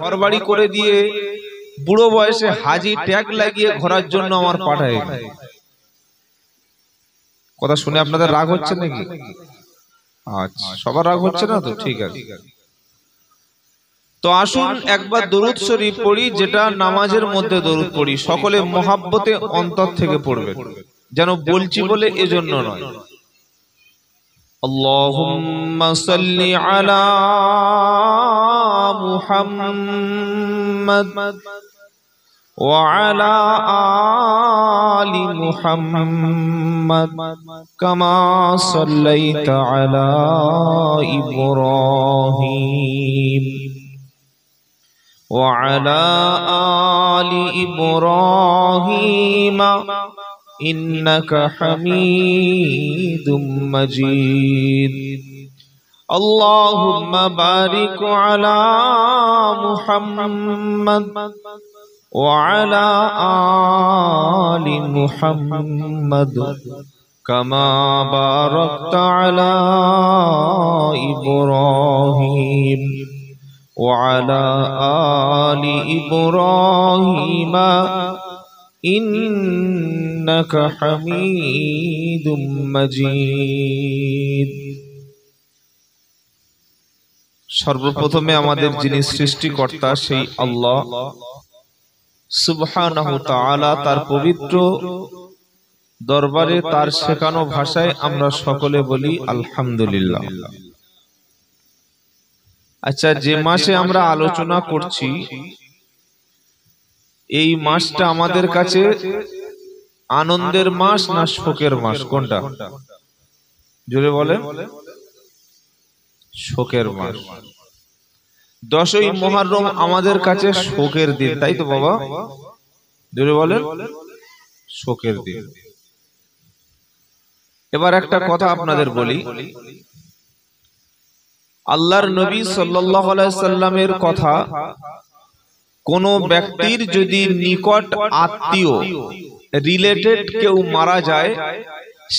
ঘরবাড়ি করে দিয়ে বুড়ো বয়সে হাজি ট্যাগ লাগিয়ে ঘোরার জন্য আমার পাঠায়। কথা শুনে আপনাদের রাগ হচ্ছে নাকি? আচ্ছা, সবার রাগ হচ্ছে না তো? ঠিক আছে। তো আসুন একবার দরুদ শরীফ পড়ি, যেটা নামাজের মধ্যে দরুদ পড়ি। সকলে মহাব্বতে অন্তর থেকে পড়বেন, যেন বলছি বলে এজন্য নয়। আল্লাহুম্মা সাল্লি আলা মুহাম্মাদ ওয়া আলা আলি মুহাম্মাদ কামা সাল্লাইতা আলা ইব্রাহিম ওয়া আলা আলি ইব্রাহিম ইন্নাকা হামিদুম মাজিদ। আল্লাহুম্মা বারিক আলা মুহাম্মাদ ওয়া আলা আলি মুহাম্মাদ কামা বারাকতা আলা ইব্রাহিম ওয়া আলা আলি ইব্রাহিম ইন্নাকা হামিদুম মাজিদ। সর্বপ্রথমে আমাদের যিনি সৃষ্টিকর্তা সেই আল্লাহ সুবহানাহু তাআলা, তার পবিত্র দরবারে তার শেখানো ভাষায় আমরা সকলে বলি আলহামদুলিল্লাহ। আচ্ছা, যে মাসে আমরা আলোচনা করছি এই মাসটা আমাদের কাছে আনন্দের মাস না শোকের মাস? কোনটা? জোরে বলে। শোকের মাস। 10ই মুহররম আমাদের কাছে শোকের দিন, তাই তো বাবা? জোরে বলেন। শোকের দিন। এবার একটা কথা আপনাদের বলি, আল্লাহর নবী সাল্লাল্লাহু আলাইহি সাল্লামের কথা, কোন ব্যক্তির যদি নিকট আত্মীয় রিলেটেড কেউ মারা যায়,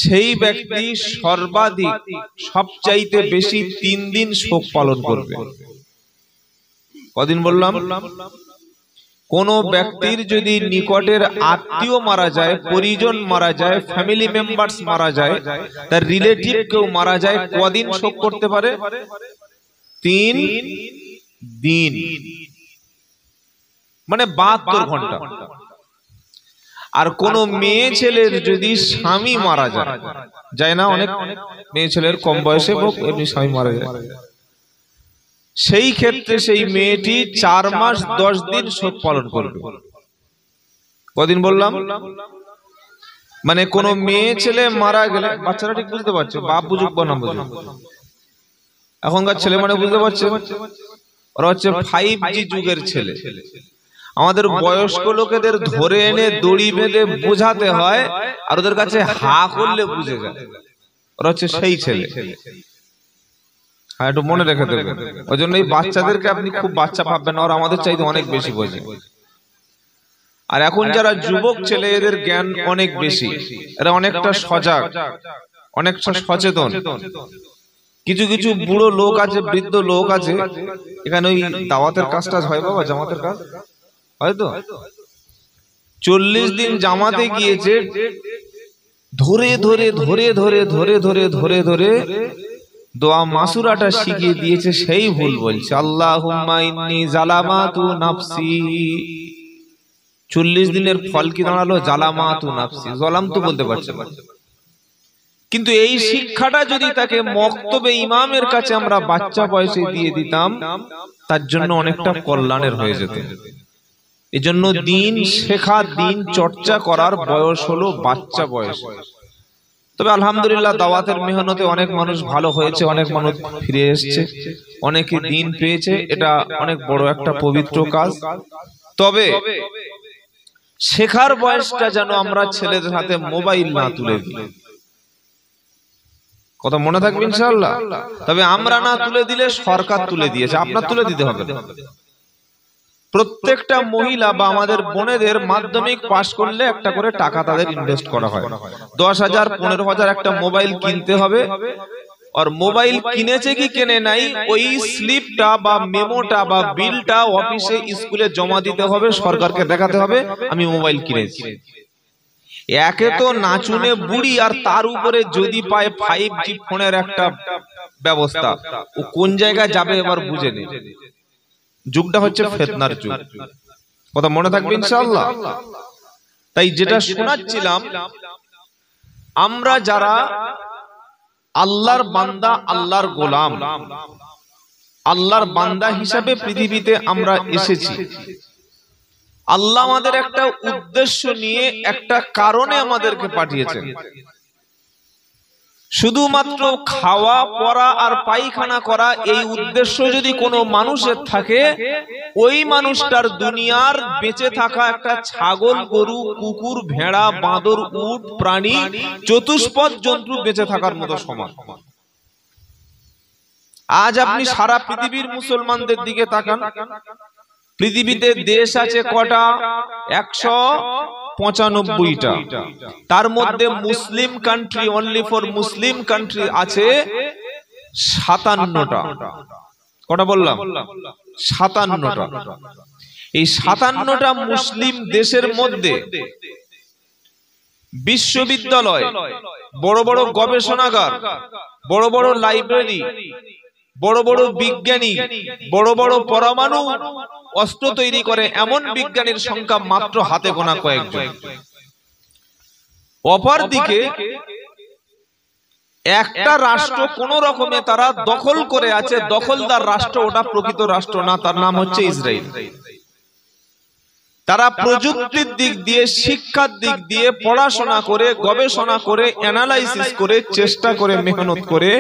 সেই ব্যক্তি সর্বাধিক সবচাইতে বেশি 3 দিন শোক পালন করবে। কদিন বললাম? কোন ব্যক্তির যদি নিকটের আত্মীয় মারা যায়, পরিজন মারা যায়, ফ্যামিলি মেম্বার্স মারা যায়, তার রিলেটিভ কেউ মারা যায়, কদিন শোক করতে পারে? 3 দিন, মানে 72 ঘন্টা। আর কোন মেয়ে ছেলের যদি স্বামী মারা যায়, যায় না অনেক মেয়ে ছেলের কম বয়সে হোক এমনি স্বামী মারা যায়, সেই ক্ষেত্রে সেই মেয়েটি 4 মাস 10 দিন শোক পালন করবে। কদিন বললাম? মানে কোন মেয়ে ছেলে মারা গেলে, বাচ্চারা ঠিক বুঝতে পারছে, বাপ বুঝুক বা না বুঝুক, এখনকার ছেলে মানে বুঝতে পারছে, ওরা হচ্ছে 5G যুগের ছেলে। আমাদের বয়স্ক লোকেদের ধরে এনে দড়ি বেঁধে বোঝাতে হয়, আর ওদের কাছে হা করলে বুঝে যায়, ওরা হচ্ছে সেই ছেলে। হ্যাঁ, একটু মনে রেখে দেবেন। ওই জন্য এই বাচ্চাদেরকে আপনি খুব বাচ্চা ভাববেন না, ওরা আমাদের চাইতে অনেক বেশি বোঝে। আর এখন যারা যুবক ছেলে, এদের জ্ঞান অনেক বেশি, এরা অনেকটা সজাগ, অনেকটা সচেতন। কিছু কিছু বুড়ো লোক আছে, বৃদ্ধ লোক আছে, এখানে ওই দাওয়াতের কাজটা হয় বাবা, জামাতের কাজ হয়তো 40 দিন জামাতে গিয়েছে, ধরে ধরে ধরে ধরে ধরে ধরে ধরে ধরে দোয়া মাসুরাটা শিখিয়ে দিয়েছে, সেই ভুল বলছে, আল্লাহুম্মা ইন্নী জালামাতু নাফসি। 40 দিনের ফল কি দাঁড়ালো? জালামাতু নাফসি। জলাম তো বলতে পারছে না, কিন্তু এই শিক্ষাটা যদি তাকে মক্তবে ইমামের কাছে আমরা বাচ্চা বয়সে দিয়ে দিতাম, তার জন্য অনেকটা কল্যাণের হয়ে যেত। এজন্য দিন শেখা, দিন চর্চা করার বয়স হলো বাচ্চা বয়স। তবে আলহামদুলিল্লাহ দাওয়াতের মেহনতে অনেক মানুষ ভালো হয়েছে, অনেক মানুষ ফিরে এসেছে, অনেকে দিন পেয়েছে, এটা অনেক বড় একটা পবিত্র কাজ। তবে শেখার বয়সটা যেন আমরা ছেলেদের হাতে মোবাইল না তুলে দিই। কথা মনে থাকবে ইনশাআল্লাহ। তবে আমরা না তুলে দিলে সরকার তুলে দিয়েছে, আপনার তুলে দিতে হবে। প্রত্যেকটা মহিলা বা আমাদের বোনেদের মাধ্যমিক পাশ করলে একটা করে টাকা তাদের ইনভেস্ট করা হয়, 10,000 15,000 একটা মোবাইল কিনতে হবে। আর মোবাইল কিনেছে কি কেনে নাই ওই স্লিপটা বা মেমোটা বা বিলটা অফিসে স্কুলে জমা দিতে হবে, সরকারকে দেখাতে হবে আমি মোবাইল কিনেছি। একে তো নাচুনে বুড়ি, আর তার উপরে যদি পায় 5G ফোনের একটা ব্যবস্থা, ও কোন জায়গায় যাবে এবার বুঝে নি। যুগটা হচ্ছে ফিতনার যুগ, কথা মনে থাকবে ইনশাআল্লাহ। তাই যেটা শোনাচ্ছিলাম, আমরা যারা আল্লাহর বান্দা, আল্লাহর গোলাম, আল্লাহর বান্দা হিসাবে পৃথিবীতে আমরা এসেছি, আল্লাহ আমাদের একটা উদ্দেশ্য নিয়ে একটা কারণে আমাদেরকে পাঠিয়েছেন। শুধুমাত্র খাওয়া পরা আর পায়খানা করা এই উদ্দেশ্য যদি কোনো মানুষের থাকে, ওই মানুষটার দুনিয়ার বেঁচে থাকা একটা ছাগল, গরু, কুকুর, ভেড়া, বাঁদর, উট, প্রাণী, চতুষ্পদ জন্তু বেঁচে থাকার মতো সমান। আজ আপনি সারা পৃথিবীর মুসলমানদের দিকে তাকান, পৃথিবীতে দেশ আছে কটা? 195টা। তার মধ্যে মুসলিম country, only for Muslim country আছে 57টা। কটা বললাম? 57টা। এই 57টা মুসলিম দেশের মধ্যে বিশ্ববিদ্যালয়, বড় বড় গবেষণাগার, বড় বড় লাইব্রেরি, বড় বড় বিজ্ঞানী, বড় বড় পরমাণু অস্ত্র তৈরি করে এমন বিজ্ঞানীর সংখ্যা মাত্র হাতে গোনা কয়েকজন। অপরদিকে একটা রাষ্ট্র কোন রকমে তারা দখল করে আছে, দখলদার রাষ্ট্র, ওটা প্রকৃত রাষ্ট্র না, তার নাম হচ্ছে ইসরায়েল। তারা প্রযুক্তির দিক দিয়ে, শিক্ষার দিক দিয়ে পড়াশোনা করে, গবেষণা করে, অ্যানালাইসিস করে, চেষ্টা করে, মেহনত করে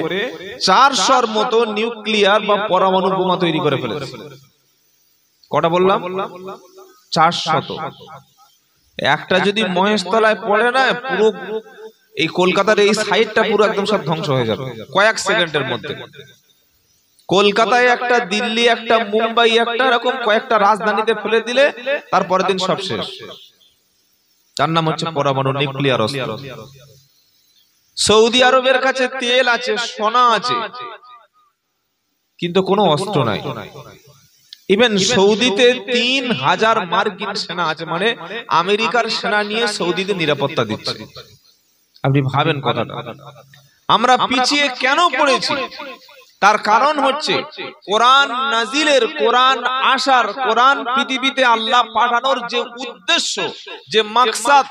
400-র মতো নিউক্লিয়ার বা পরমাণু বোমা তৈরি করে ফেলেছে। কটা বললাম? 400। একটা যদি মহেশতলায় পড়ে না, পুরো এই কলকাতার এই সাইডটা পুরো একদম সব ধ্বংস হয়ে যাবে কয়েক সেকেন্ডের মধ্যে। কলকাতায় একটা, দিল্লি একটা, মুম্বাই একটা, এরকম কয়েকটা রাজধানীতে ফেলে দিলে তারপরের দিন সব শেষ। তার নাম হচ্ছে পরমাণু নিউক্লিয়ার অস্ত্র। সৌদি আরবের কাছে তেল আছে, সোনা আছে, কিন্তু কোনো অস্ত্র নাই। ইভেন সৌদিতে 3000 মার্কিন সেনা আছে, মানে আমেরিকার সেনা নিয়ে সৌদিতে নিরাপত্তা দিচ্ছে। আপনি ভাবেন কথাটা। আমরা পিছিয়ে কেন পড়েছি? তার কারণ হচ্ছে কোরআন নাজিলের, কোরআন আসার, কোরআন পৃথিবীতে আল্লাহ পাঠানোর যে উদ্দেশ্য, যে মাকসাদ,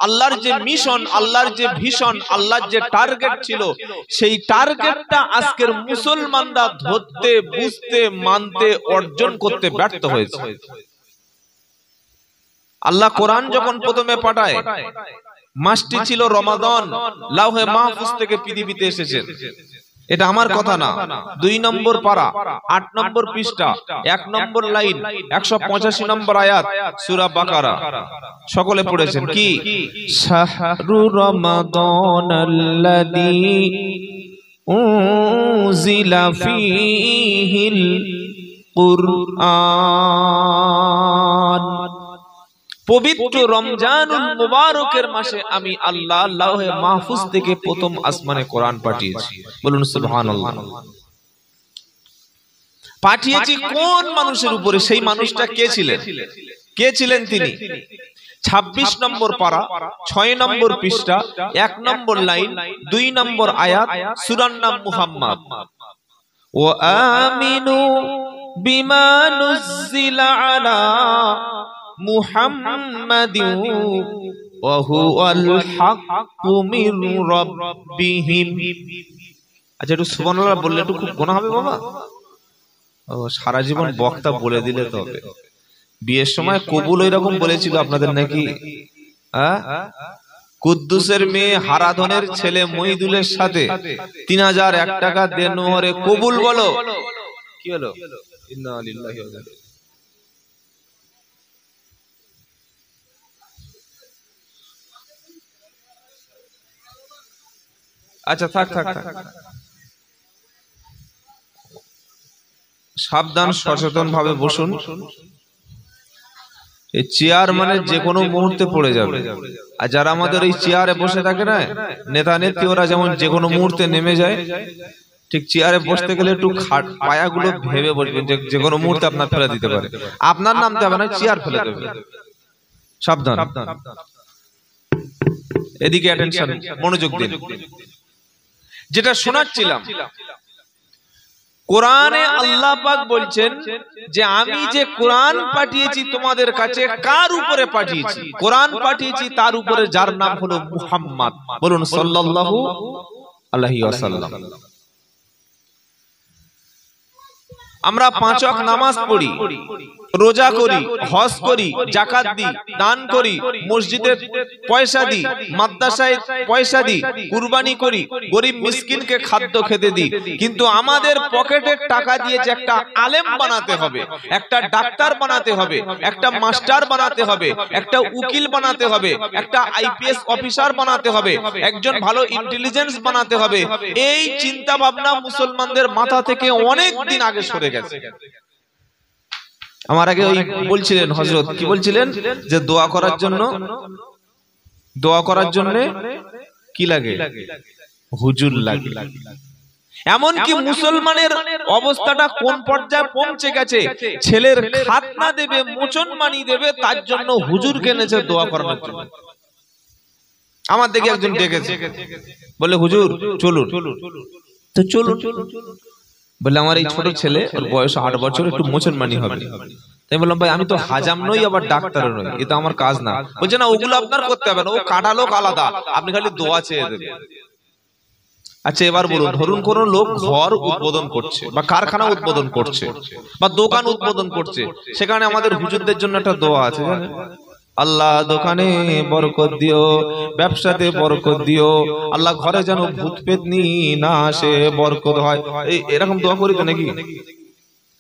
আল্লাহর যে মিশন, আল্লাহর যে ভিশন, আল্লাহর যে টার্গেট ছিল, সেই টার্গেটটা আজকের মুসলমানরা ধরতে, বুঝতে, মানতে, অর্জন করতে ব্যর্থ হয়েছে। আল্লাহ কোরআন যখন প্রথমে পাঠায়, মাসটি ছিল রমাদান, লাউহে মাহফুজ থেকে পৃথিবীতে এসেছেন। এটা আমার কথা না, 2 নম্বর পারা, 8 নম্বর পৃষ্ঠা, 1 নম্বর লাইন, 185 নম্বর আয়াত, সূরা বাকারা। সকলে পড়েছেন কি? শাহরু রমাদানাল্লাযী উনজিলা ফীহিল কুরআন। পবিত্র রমজানুল মুবারকের মাসে আমি আল্লাহ লাউহে মাহফুজ থেকে প্রথম আসমানে কোরআন পাঠিয়েছি। বলুন সুবহানাল্লাহ। পাঠিয়েছি কোন মানুষের উপরে? সেই মানুষটা কে ছিলেন? কে ছিলেন তিনি? 26 নম্বর পারা, 6 নম্বর পৃষ্ঠা, 1 নম্বর লাইন, 2 নম্বর আয়াত, সূরার নাম মুহাম্মদ। ওয়া আমিনু বিমা নুজিলা আলা মুহাম্মাদিন ওয়া হুয়াল হাক্কু মির রাব্বিহিম। আচ্ছা, একটু সুবহানাল্লাহ বললে একটু খুব গুনাহ হবে বাবা। ও সারা জীবন বক্তা বলে দিলে তো হবে। বিয়ের সময় কবুল এরকম বলেছিল আপনাদের নাকি? কুদ্দুসের মেয়ে হারাধনের ছেলে মহিদুলের সাথে 3001 টাকা দেন ওরে কবুল বলো। কি হলো? ইন্না লিল্লাহি ওয়া ইন্না ইলাইহি। আচ্ছা থাক থাক থাক, সাবধান, সচেতন ভাবে বসুন। এই চেয়ার মানে যে কোনো মুহূর্তে পড়ে যাবে। আর যারা আমাদের এই চেয়ারে বসে থাকে না, নেতা নেত্রী, ওরা যেমন যে কোনো মুহূর্তে নেমে যায়, ঠিক চেয়ারে বসতে গেলে একটু পায়াগুলো ভেবে বসবেন, যে কোনো মুহূর্তে আপনার ফেলে দিতে পারে। আপনার নামতে হবে না, চেয়ার ফেলে দেবে। সাবধান। এদিকে অ্যাটেনশন, মনোযোগ দিন। যেটা শোনাচ্ছিলাম, কোরআনে আল্লাহ পাক বলছেন যে আমি যে কোরআন পাঠিয়েছি তোমাদের কাছে, কার উপরে পাঠিয়েছি? কোরআন পাঠিয়েছি তার উপরে যার নাম হলো মুহাম্মদ। বলুন সাল্লাল্লাহু আলাইহি ওয়াসাল্লাম। আমরা 5 ওয়াক্ত নামাজ পড়ি, রোজা করি, হজ করি, যাকাত দিই, দান করি, মসজিদে পয়সা দিই, মাদ্রাসায় পয়সা দিই, কুরবানি করি, গরিব মিসকিনকে খাদ্য খেতে দিই। কিন্তু আমাদের পকেটের টাকা দিয়ে যে একটা আলেম বানাতে হবে, একটা ডাক্তার বানাতে হবে, একটা মাস্টার বানাতে হবে, একটা উকিল বানাতে হবে, একটা আইপিএস অফিসার বানাতে হবে, একজন ভালো ইন্টেলিজেন্স বানাতে হবে, এই চিন্তা ভাবনা মুসলমানদের মাথা থেকে অনেক দিন আগে সরে গেছে। আমার আগে ওই বলছিলেন হযরত, কি বলছিলেন, যে দোয়া করার জন্য কি লাগে? হুজুর লাগে। এমনকি মুসলমানের অবস্থাটা কোন পর্যায়ে পৌঁছে গেছে, ছেলের খাতনা দেবে, মোচনমানি দেবে, তার জন্য হুজুরকে এনেছে দোয়া করানোর জন্য। আমার দেখে একজন ডেকেছে, বলে হুজুর চলুন। তো চলুন। বলে আমার এই ছোট ছেলে, ওর বয়স 8 বছর, একটু মোচনমানি হবে। তাই বললাম ভাই আমি তো হাজাম নই, আবার ডাক্তারও নই, এটা আমার কাজ না। বলছে না, ওগুলো আপনার করতে হবে না, ও কাটা লোক আলাদা, আপনি খালি দোয়া চেয়ে দেবেন। আচ্ছা এবার বলুন, ধরুন কোন লোক ঘর উদ্বোধন করছে, বা কারখানা উদ্বোধন করছে, বা দোকান উদ্বোধন করছে, সেখানে আমাদের হুজুরদের জন্য একটা দোয়া আছে, জানেন? আল্লাহ দোকানে বরকত দিও, ব্যবসাতে বরকত দিও, আল্লাহ ঘরে যেন ভূত পেতনি না আসে, বরকত হয়। এরকম দোয়া করি তো নাকি?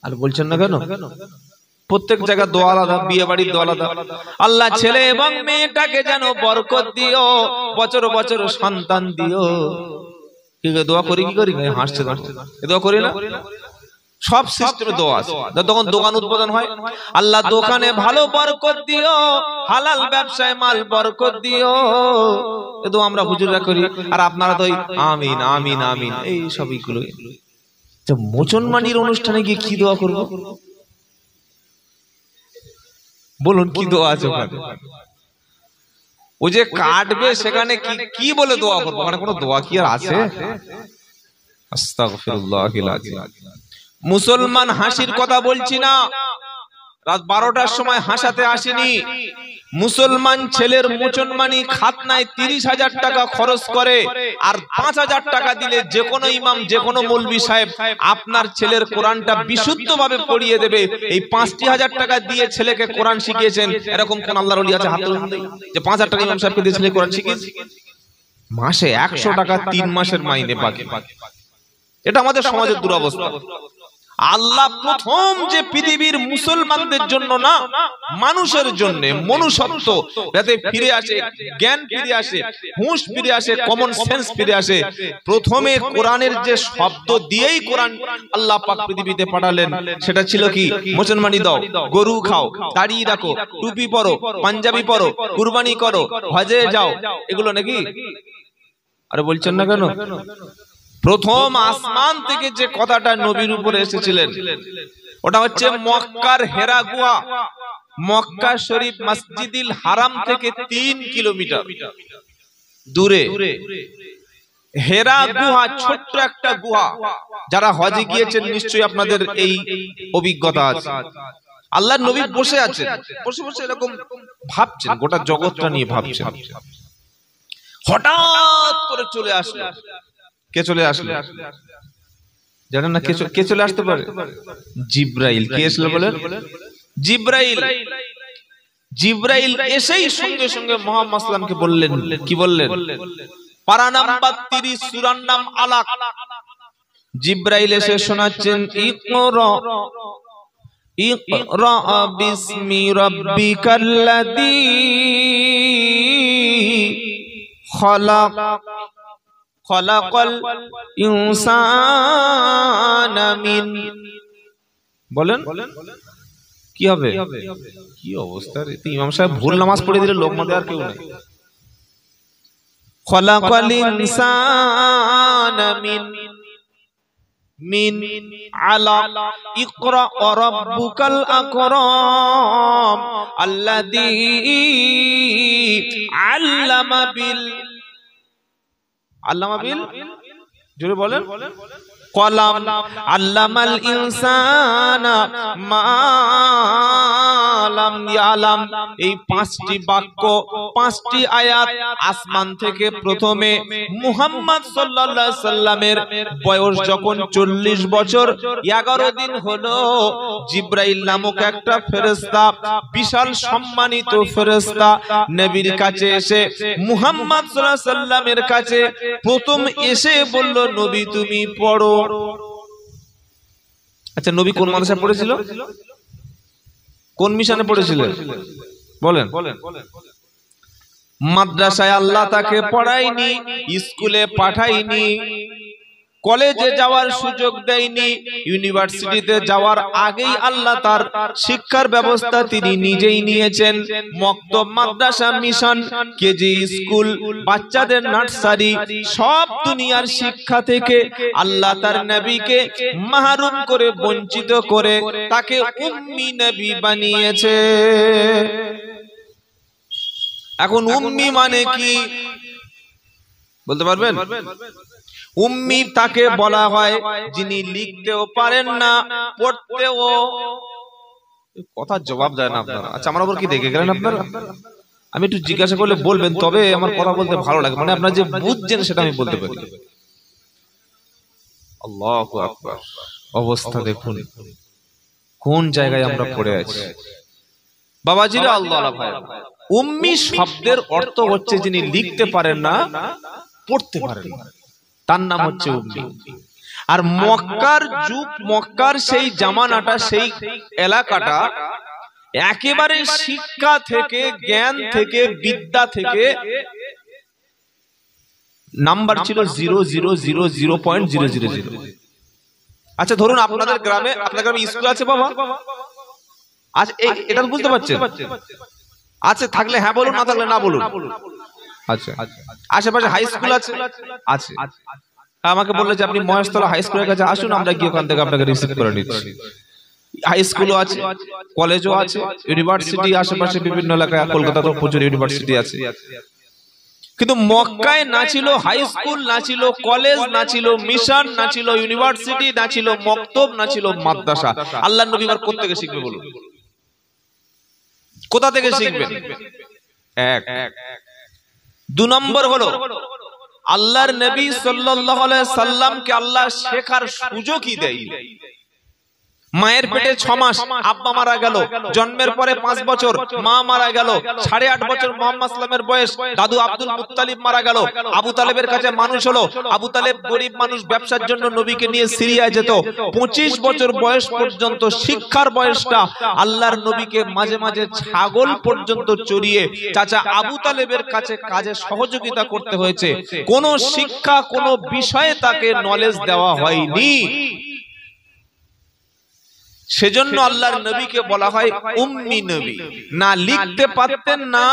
আর বলছেন না কেন? প্রত্যেক জায়গায় দোয়া আলাদা, বিয়ে বাড়ির দোয়া আলাদা। আল্লাহ ছেলে এবং মেয়েটাকে যেন বরকত দিও, বছর বছর সন্তান দিও। কি দোয়া করি? কি করি? হাসছে, দোয়া করি না? সব সিস্টেমে দোয়া আছে। তখন দোকান উদ্বোধন হয়, আল্লাহ দোকানে ভালো বরকত দিও, হালাল ব্যবসায় মাল বরকত দিও, এ দোয়া আমরা হুজুররা করি। আর আপনারা তো আমিন আমিন আমিন এই সবইগুলো। মোচনমানির অনুষ্ঠানে গিয়ে কি দোয়া করব? বলুন কি দোয়া আছে ওখানে? ও যে কাটবে সেখানে কি বলে দোয়া করবো? ওখানে কোনো দোয়া কি আর আছে? আস্তাগফিরুল্লাহিল আযীম। মুসলমান হাসির কথা বলছি না, রাত 12টার সময় হাসাতে আসেনি। মুসলমান ছেলের মোচনমানি খাতনায় 30,000 টাকা খরচ করে, আর 5,000 টাকা দিলে যে কোনো ইমাম, যে কোনো মৌলভী সাহেব আপনার ছেলের কোরআনটা বিশুদ্ধভাবে পড়িয়ে দেবে। এই 5,000 টাকা দিয়ে ছেলেকে কোরআন শিখিয়েছেন, এরকম কোন আল্লাহর ওলি আছে? হাত তুলুন যে 5,000 টাকা ইমাম সাহেবকে দিয়ে ছেলে কোরআন শিখিয়েছে। মাসে 100 টাকা 3 মাসের মাইনে বাকি। এটা আমাদের সমাজের দুরবস্থা। আল্লাহ প্রথম যে পৃথিবীর মুসলমানদের জন্য না, মানুষের জন্য মনুষ্যত্ব যাতে ফিরে আসে, জ্ঞান ফিরে আসে, হুঁশ ফিরে আসে, কমন সেন্স ফিরে আসে, প্রথমে কোরআনের যে শব্দ দিয়েই কোরআন আল্লাহ পাক পৃথিবীতে পাঠালেন, সেটা ছিল কি? মুসলমানি দাও, গরু খাও, দাড়ি রাখো, টুপি পরো, পাঞ্জাবি পরো, কুরবানি করো, হজে যাও, এগুলো নাকি? আরে বলছেন না কেন? প্রথম আসমান থেকে যে কথাটা নবীর উপরে এসেছিলেন, ওটা হচ্ছে মক্কার হেরা গুহা, মক্কা শরীফ মসজিদুল হারাম থেকে 3 কিলোমিটার দূরে হেরা গুহা, ছোট্ট একটা গুহা। যারা হজে গিয়েছেন নিশ্চয়ই আপনাদের এই অভিজ্ঞতা আছে। আল্লাহর নবী বসে আছেন, বসে বসে এরকম ভাবছেন, গোটা জগৎটা নিয়ে ভাবছেন। হঠাৎ করে চলে আসলো। কে চলে আসলো জানেন না? কে চলে আসতে পারে? জিব্রাইল। কে এসলো বলেন? জিব্রাইল। জিব্রাইল এসেই সঙ্গে সঙ্গে মুহাম্মদ সাল্লাল্লাহু আলাইহি ওয়াসাল্লামকে বললেন, কি বললেন? পারা নাম্বার 30, সূরার নাম আলাক। জিব্রাইল এসে শোনাচ্ছেন, ইকরা ইকরা বিসমি রাব্বিকাল্লাযী খালাক খালাকাল ইনসানা মিন। বলেন কি হবে? কি অবস্থা রে! ইমাম সাহেব ভুল নামাজ পড়ে দিলে লোক মধ্যে আর কেউ নেই। খলাকাল ইনসানা মিন আলাক ইকরা রাব্বুকাল আকরাম আল্লাযী আল্লামা বিল জোরে বলেন কলাম আল্লামাল ইনসানা মা লাম ইয়ালাম। এই পাঁচটি বাক্য, পাঁচটি আয়াত আসমান থেকে প্রথমে মুহাম্মদ সাল্লাল্লাহু আলাইহি সাল্লামের বয়স যখন 40 বছর 11 দিন হলো, জিবরাইল নামক একটা ফেরেশতা, বিশাল সম্মানিত ফেরেশতা, নবীর কাছে এসে মুহাম্মদ সাল্লাল্লাহু আলাইহি সাল্লামের কাছে প্রথম এসে বলল, নবী তুমি পড়ো। আচ্ছা, নবী কোন মাদ্রাসায় পড়েছিল? কোন মিশনে পড়েছিলেন বলেন? মাদ্রাসায় আল্লাহ তাকে পড়ায়নি, স্কুলে পাঠায়নি, কলেজে যাওয়ার সুযোগ দেয়নি, ইউনিভার্সিটিতে যাওয়ার আগেই আল্লাহ তার শিক্ষার ব্যবস্থা তিনি নিজেই নিয়েছেন। মক্তব, মাদ্রাসা, মিশন, কেজি স্কুল, বাচ্চাদের নার্সারি, সব দুনিয়ার শিক্ষা থেকে আল্লাহ তার নবীকে মাহরুম করে, বঞ্চিত করে তাকে উম্মি নবী বানিয়েছে। এখন উম্মি মানে কি বলতে পারবেন? উম্মি তাকে বলা হয় যিনি লিখতেও পারেন না, পড়তেও, কথা জবাব দেয় না আপনারা। আচ্ছা, আমার উপর কি দেখে গেলেন আপনারা? আমি একটু জিজ্ঞাসা করলে বলবেন, তবে আমার কথা বলতে ভালো লাগে, মানে আপনারা যে বুঝছেন সেটা আমি বলতে পারি। আল্লাহু আকবার। অবস্থা দেখুন কোন জায়গায় আমরা পড়ে আছি। বাবাজিরা, আল্লাহ ভাই, উম্মি শব্দের অর্থ হচ্ছে যিনি লিখতে পারেন না, পড়তে পারেন না, তার নাম হচ্ছে উম্মি। আর মক্কার যুগ, মক্কার সেই জামানাটা, সেই এলাকাটা একেবারে শিক্ষা থেকে, জ্ঞান থেকে, বিদ্যা থেকে নাম্বার ছিল 0.00000। আচ্ছা, ধরুন আপনাদের গ্রামে, আপনার গ্রামে স্কুল আছে বাবা? আচ্ছা, এটা বুঝতে পারছেন? আচ্ছা, থাকলে হ্যাঁ বলুন, না থাকলে না বলুন। আচ্ছা, আশেপাশে হাই স্কুল আছে? আছে। আমাকে বললো যে আপনি মহেশতলা হাই স্কুলের কাছে আসুন, আমরা গিয়ে ওখান থেকে আপনাকে রিসিভ করে নিচ্ছি। হাই স্কুলও আছে, কলেজও আছে, ইউনিভার্সিটি আশেপাশে বিভিন্ন এলাকায়, কলকাতাতেও প্রচুর ইউনিভার্সিটি আছে। কিন্তু মক্কায় না ছিল হাই স্কুল, না ছিল কলেজ, না ছিল মিশন, না ছিল ইউনিভার্সিটি, না ছিল মক্তব, না ছিল মাদ্রাসা। আল্লাহর নবী এবার কোথা থেকে শিখবে বলুন? কোথা থেকে শিখবেন? এক। 2 নম্বর হলো, আল্লাহর নবী সাল্লাল্লাহু আলাইহি সাল্লামকে আল্লাহ শেখার সুযোগই দেয়। মায়ের পেটে 6 মাস আব্বা মারা গেল, জন্মের পরে 5 বছর মা মারা গেল, 8.5 বছর মুহাম্মদ সাল্লামের বয়স, দাদু আব্দুল মুত্তালিব মারা গেল, আবু তালেবের কাছে মানুষ হলো। আবু তালেব গরিব মানুষ, ব্যবসার জন্য নবীকে নিয়ে সিরিয়ায় যেত। 25 বছর বয়স পর্যন্ত শিক্ষার বয়সটা আল্লাহর নবীকে মাঝে মাঝে ছাগল পর্যন্ত চড়িয়ে চাচা আবু তালেবের কাছে কাজে সহযোগিতা করতে হয়েছে। কোন শিক্ষা, কোন বিষয়ে তাকে নলেজ দেওয়া হয়নি। সেজন্য আল্লাহর নবীকে বলা হয় উম্মি নবী। না লিখতে পারতেন, না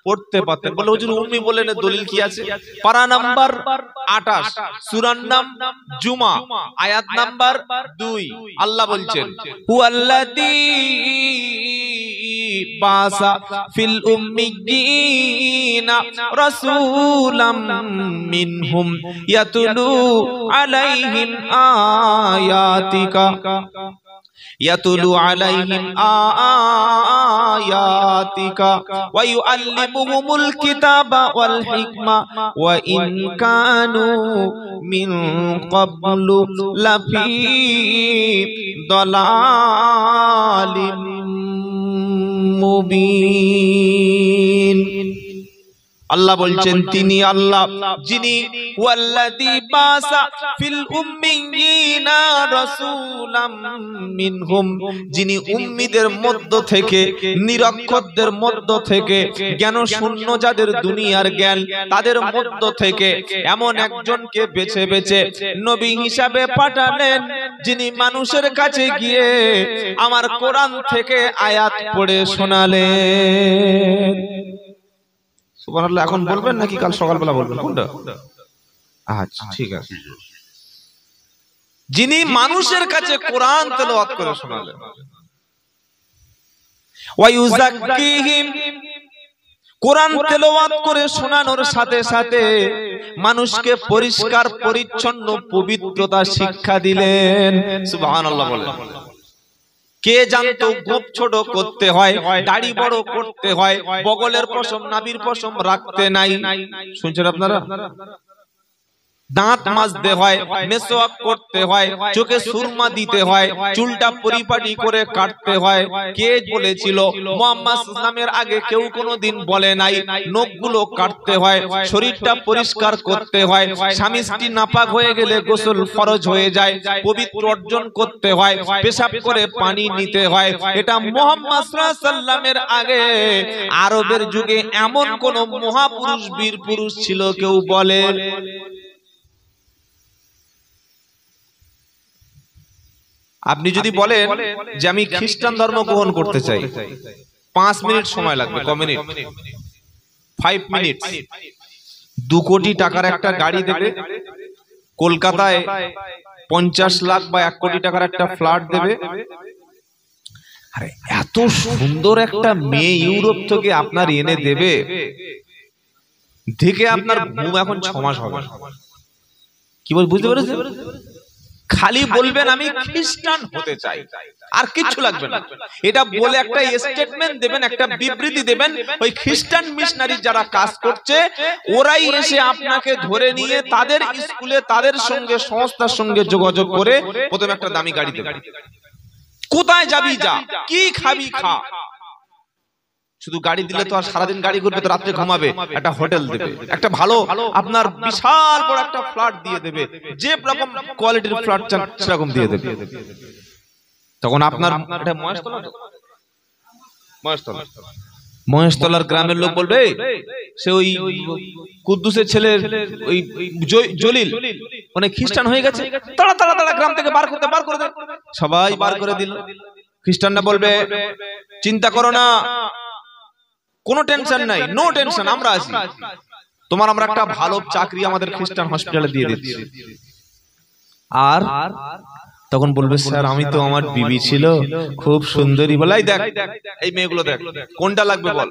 পড়তে পারতেন। বলে হুজুর উম্মি বলেন, দলিল কি আছে? পারা নাম্বার 28, সূরার নাম জুমা, আয়াত নাম্বার 2। আল্লাহ বলছেন, হুয়াল্লাযী বাসা ফিল উম্মিয়িনা রাসূলাম মিনহুম ইয়াতুলু আলাইহিম আয়াতিকা ওয়া ইউআল্লিমুহুমুল কিতাবা ওয়াল হিকমা ওয়া ইন কানু মিন ক্বাবলু লাফি দালালিম মুবিন। আল্লাহ বলছেন, তিনি আল্লাহ যিনি ওয়াল্লাযী বাসা ফিল উম্মিয়িনা রাসূলাম মিনহুম, যিনি উম্মিদের মধ্য থেকে, নিরক্ষরদের মধ্য থেকে, জ্ঞান শূন্য যাদের দুনিয়ার জ্ঞান, তাদের মধ্য থেকে এমন একজনকে বেছে বেছে নবী হিসাবে পাঠালেন, যিনি মানুষের কাছে গিয়ে আমার কোরআন থেকে আয়াত পড়ে শোনালেন। সুবহানাল্লাহ এখন বলবেন নাকি কাল সকালবেলা বলবেন কোনটা? আচ্ছা ঠিক আছে। যিনি মানুষের কাছে কোরআন তেলাওয়াত করে শোনালেন, ওয়া ইউযাক্কিহিম, কোরআন তেলাওয়াত করে শোনানোর সাথে সাথে মানুষকে পরিষ্কার পরিচ্ছন্ন পবিত্রতা শিক্ষা দিলেন। সুবহানাল্লাহ বলেন। কে জানতো গোপ ছোট করতে হয়, দাড়ি বড় করতে হয়, বগলের পশম নাভির পশম রাখতে নাই। শুনছেন আপনারা? দাঁত মাজতে হয়, মেসওয়াক করতে হয়, চোখে সুরমা দিতে হয়, চুলটা পরিপাটি করে কাটতে হয়। কে বলেছিল? মুহাম্মদ ইসলামের আগে কেউ কোনোদিন বলে নাই। নখগুলো কাটতে হয়, শরীরটা পরিষ্কার করতে হয়, স্বামী স্ত্রী নাপাক হয়ে গেলে গোসল ফরজ হয়ে যায়, পবিত্র অর্জন করতে হয়, পেশাব করে পানি নিতে হয়। এটা মুহাম্মদ সাল্লাল্লাহু আলাইহি সাল্লামের আগে আরবের যুগে এমন কোন মহাপুরুষ বীর পুরুষ ছিল কেউ বলে? আপনি যদি বলেন যে আমি খ্রিস্টান ধর্ম গ্রহণ করতে চাই, 5 মিনিট সময় লাগবে। ক মিনিট? 5 মিনিট। 2 কোটি টাকার একটা গাড়ি দেবে, কলকাতায় 50 লাখ বা 1 কোটি টাকার একটা ফ্ল্যাট দেবে। আরে এত সুন্দর একটা মেয়ে ইউরোপ থেকে আপনার এনে দেবে, দেখে আপনার ঘুম এখন 6 মাস হবে। কি বল, বুঝতে পেরেছেন? খালি বলবেন আমি খ্রিস্টান হতে চাই, আর কিছু লাগবে না। এটা বলে একটা স্টেটমেন্ট দেবেন, একটা বিবৃতি দেবেন। ওই খ্রিস্টান মিশনারি যারা কাজ করছে ওরাই এসে আপনাকে ধরে নিয়ে তাদের স্কুলে তাদের সঙ্গে সংস্থার সঙ্গে যোগাযোগ করে প্রথমে একটা দামি গাড়ি দেবে। কোথায় যাবি যা, কি খাবি খা। শুধু গাড়ি দিলে তো আর সারাদিন গাড়ি ঘুরবে তো, রাত্রে ঘুমাবে। একটা হোটেল দেবে, একটা ভালো আপনার বিশাল বড় একটা ফ্ল্যাট দিয়ে দেবে, যে রকম কোয়ালিটির ফ্ল্যাট চান সেরকম দিয়ে দেবে। তখন আপনার এটা মহেশতলার গ্রামের লোক বলবে সে ওই কুদ্দুসের ছেলে ওই জলিল অনেক খ্রিস্টান হয়ে গেছে, তাড়া তাড়া তাড়া গ্রাম থেকে বার করে দেয়। সবাই বার করে দিল। খ্রিস্টানরা বলবে চিন্তা করো না, কোনো টেনশন নাই, নো টেনশন, আমরা আছি। তোমার আমরা একটা ভালো চাকরি আমাদের খ্রিস্টান হসপিটালে দিয়ে দিচ্ছি। আর তখন বলবে স্যার আমি তো, আমার বিবি ছিল খুব সুন্দরী, বলাই দেখ এই মেয়েগুলো দেখ, কোনটা লাগবে বল।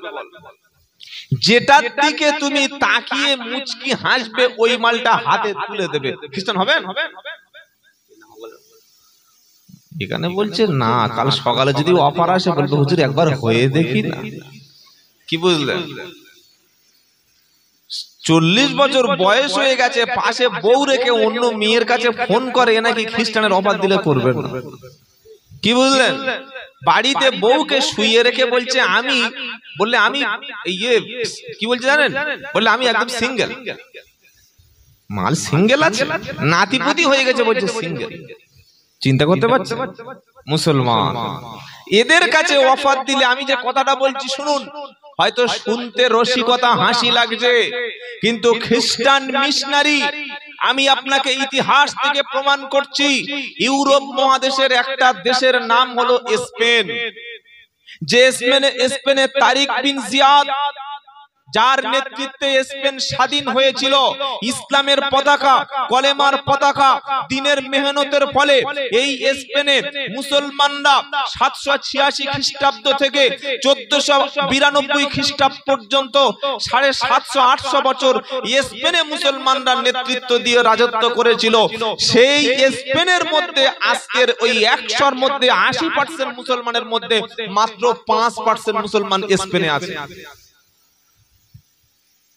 যেটার দিকে তুমি তাকিয়ে মুচকি হাসবে ওই মালটা হাতে তুলে দেবে। খ্রিস্টান হবেন? এখানে বলছে না, কাল সকালে যদি অফার আসে বলবে হুজুর একবার হয়ে দেখি না। কি বুঝলেন? 40 বছর বয়স হয়ে গেছে, পাশে বউ রেখে অন্য মেয়ের কাছে ফোন করে এ নাকি খ্রিস্টানের অফার দিলে করবেন না। কি বুঝলেন? বাড়িতে বউকে শুইয়ে রেখে বলছে আমি, বললে আমি কি বলছে জানেন? বললে আমি একদম সিঙ্গেল। মাল সিঙ্গেল আছে, নাতিপুতি হয়ে গেছে, বলছে সিঙ্গেল। চিন্তা করতে পারছে? মুসলমান এদের কাছে অফার দিলে, আমি যে কথাটা বলছি শুনুন, হয়তো শুনতে রসিকতা হাসি লাগছে, কিন্তু খ্রিস্টান মিশনারি, আমি আপনাকে ইতিহাস থেকে প্রমাণ করছি, ইউরোপ মহাদেশের একটা দেশের নাম হলো স্পেন। যে স্পেনে তারিক বিন জিয়াদ, যার নেতৃত্বে স্পেন স্বাধীন হয়েছিল, ইসলামের পতাকা, কলেমার পতাকা, দিনের মেহনতের ফলে এই স্পেনে মুসলমানরা 786 খ্রিস্টাব্দ থেকে 1492 খ্রিস্টাব্দ পর্যন্ত 750-800 বছর স্পেনে মুসলমানরা নেতৃত্ব দিয়ে রাজত্ব করেছিল। সেই স্পেনের মধ্যে আজকের ওই 100-র মধ্যে 80% মুসলমানের মধ্যে মাত্র 5% মুসলমান স্পেনে আছে।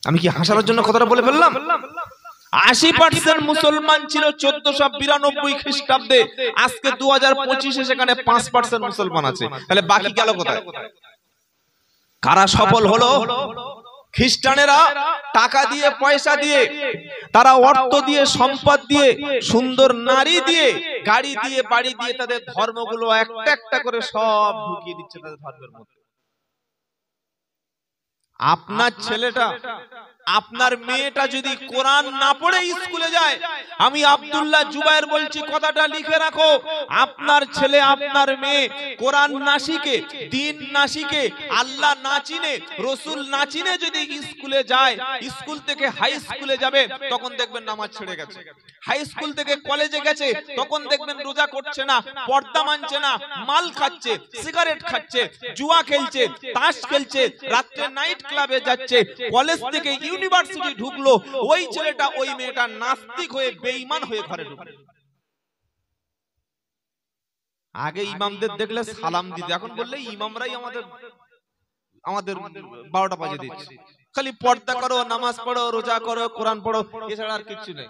আমি কি হাসানোর জন্য কথাটা বলে ফেললাম? 80% মুসলমান ছিল 1492 খ্রিস্টাব্দে, আজকে 2025-এ সেখানে 5% মুসলমান আছে। তাহলে বাকি গেল কোথায়? কারা সফল হলো? খ্রিস্টানেরা টাকা দিয়ে, পয়সা দিয়ে, তারা অর্থ দিয়ে, সম্পদ দিয়ে, সুন্দর নারী দিয়ে, গাড়ি দিয়ে, বাড়ি দিয়ে তাদের ধর্মগুলো একটা একটা করে সব ঢুকিয়ে দিচ্ছে তাদের ধর্মের মধ্যে। আপনার ছেলেটা আপনার মেয়েটা যদি কোরআন না পড়ে স্কুলে যায়, আমি আব্দুল্লাহ জুবায়ের বলছি, কথাটা লিখে রাখো, আপনার ছেলে আপনার মেয়ে কোরআন না শিখে, দিন না শিখে, আল্লাহ না চিনে, রসুল না চিনে যদি স্কুলে যায়, স্কুল থেকে হাই স্কুলে যাবে, তখন দেখবেন নামাজ ছেড়ে গেছে। হাই স্কুল থেকে কলেজে গেছে, তখন দেখবেন রোজা করছে না, পর্দা মানছে না, মাল খাচ্ছে, সিগারেট খাচ্ছে, জুয়া খেলছে, তাস খেলছে, রাত্রে নাইট ক্লাবে যাচ্ছে। কলেজ থেকে ইউনিভার্সিটি ঢুকলো, ওই ছেলেটা ওই মেয়েটা নাস্তিক হয়ে বেঈমান হয়ে ঘরে ঢুকলো। আগে ইমামদের দেখলে সালাম দিতে, এখন বললে ইমামরাই আমাদের 12টা বাজে দিচ্ছে। খালি পর্দা করো, নামাজ পড়ো, রোজা করো, কোরআন পড়ো, এছাড়া আর কিছু নেই।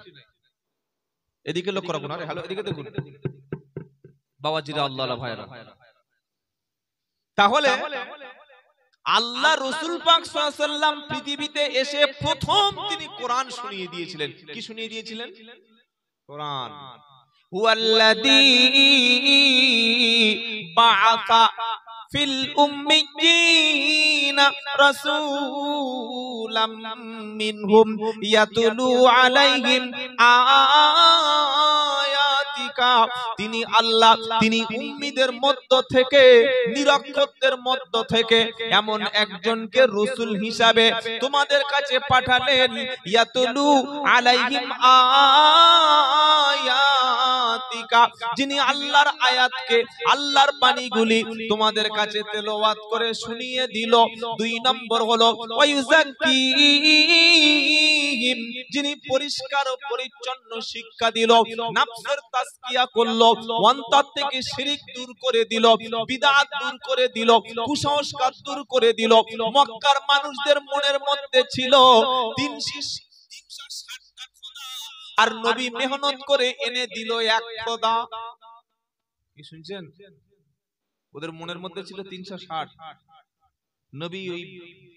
এদিকে লক্ষ্য রাখুন, আরে হ্যালো, এদিকে দেখুন বাবাজিরা, আল্লাহ ভাইরা। তাহলে আল্লাহ রসুল পাক সাল্লাল্লাহু আলাইহি ওয়াসাল্লাম পৃথিবীতে এসে প্রথম তিনি কোরআন শুনিয়ে দিয়েছিলেন। কি শুনিয়ে দিয়েছিলেন? কোরআন। হুয়াল্লাযী বাআসা ফিল উম্মিয়িনা রাসূলাম মিনহুম ইয়াতলু আলাইহিম আয়াতিকা। তিনি আল্লাহ, তিনি উম্মীদের মধ্য থেকে, নিরক্ষরদের মধ্য থেকে এমন একজনকে রাসূল হিসাবে তোমাদের কাছে পাঠালেন। ইয়াতলু আলাইহিম আয়াতিকা, যিনি আল্লাহর আয়াতকে, আল্লাহর বাণীগুলি তোমাদের কাছে তেলাওয়াত করে শুনিয়ে দিল। 2 নম্বর হলো ওয়ায়ুযাক্কিহিম, যিনি পরিষ্কার ও পরিচ্ছন্ন শিক্ষা দিল, নফসের তাজকিয়া করলো, অন্তর থেকে শিরক দূর করে দিল, বিদআত দূর করে দিল, কুসংস্কার দূর করে দিল। মক্কার মানুষদের মনের মধ্যে ছিল 360টা খোদা, আর নবী মেহনত করে এনে দিল এক খোদা। কি শুনছেন? ওদের মনের মধ্যে ছিল 360। নবী ওই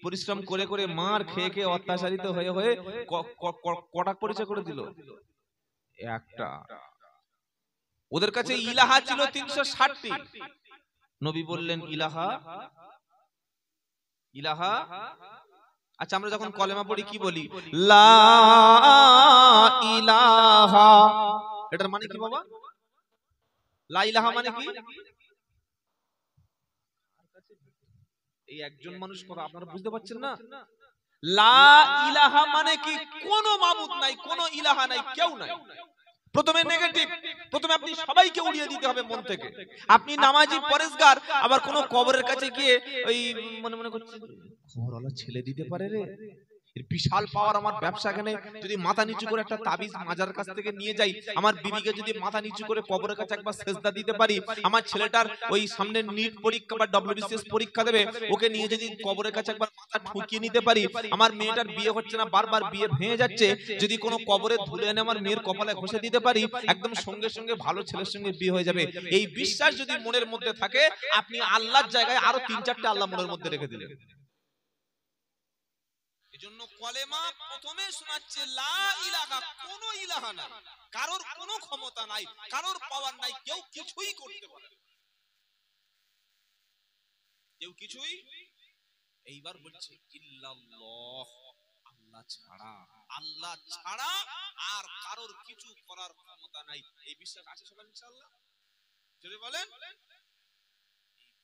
পরিশ্রম করে করে, মার খেয়ে খেয়ে, অত্যাচারিত হয়ে হয়ে কটা পরিচয় করে দিল? একটা। ওদের কাছে ইলাহা ছিল 360টি। নবী বললেন ইলাহা, ইলাহা। আচ্ছা, আমরা যখন কলেমা পড়ি কি বলি? লা ইলাহা। এটার মানে কি বাবা? লা ইলাহা মানে কি? এই একজন মানুষ কথা আপনারা বুঝতে পারছেন না? লা ইলাহা মানে কি? কোনো মাবুদ নাই, কোনো ইলাহা নাই, কেউ নাই। প্রথমে নেগেটিভ, প্রথমে আপনি সবাইকে উড়িয়ে দিতে হবে মন থেকে। আপনি নামাজি, পরেশগার, আবার কোন কবরের কাছে গিয়ে ওই মনে মনে করছেন, খবরওয়ালা ছেলে দিতে পারে রে, এর বিশাল পাওয়ার, আমার ব্যবসা এখানে যদি মাথা নিচু করে একটা তাবিজ মাজার কাছ থেকে নিয়ে যাই, আমার বিবিকে যদি মাথা নিচু করে কবরের কাছে একবার সেজদা দিতে পারি, আমার ছেলেটার ওই সামনে নিট পরীক্ষা বা ডব্লিউবিসিএস পরীক্ষা দেবে, ওকে নিয়ে যদি কবরের কাছে একবার মাথা ঠুকিয়ে নিতে পারি, আমার মেয়েটার বিয়ে হচ্ছে না, বারবার বিয়ে ভেঙে যাচ্ছে, যদি কোনো কবরে ধুলে এনে আমার মেয়ের কপালে ঘষে দিতে পারি, একদম সঙ্গে সঙ্গে ভালো ছেলের সঙ্গে বিয়ে হয়ে যাবে। এই বিশ্বাস যদি মনের মধ্যে থাকে, আপনি আল্লাহর জায়গায় আরো 3-4টা আল্লাহ মনের মধ্যে রেখে দিলেন। এজন্য কলেমা প্রথমে শোনাচ্ছে লা ইলাহা, কোনো ইলাহা নাই, কারোর কোনো ক্ষমতা নাই, কারোর পাওয়ার নাই, কেউ কিছুই করতে পারে না, কেউ কিছুই। এইবার বলছে ইল্লাল্লাহ, আল্লাহ ছাড়া, আল্লাহ ছাড়া আর কারোর কিছু করার ক্ষমতা নাই। এই বিশ্বাস আছে সবার ইনশাআল্লাহ? যদি বলেন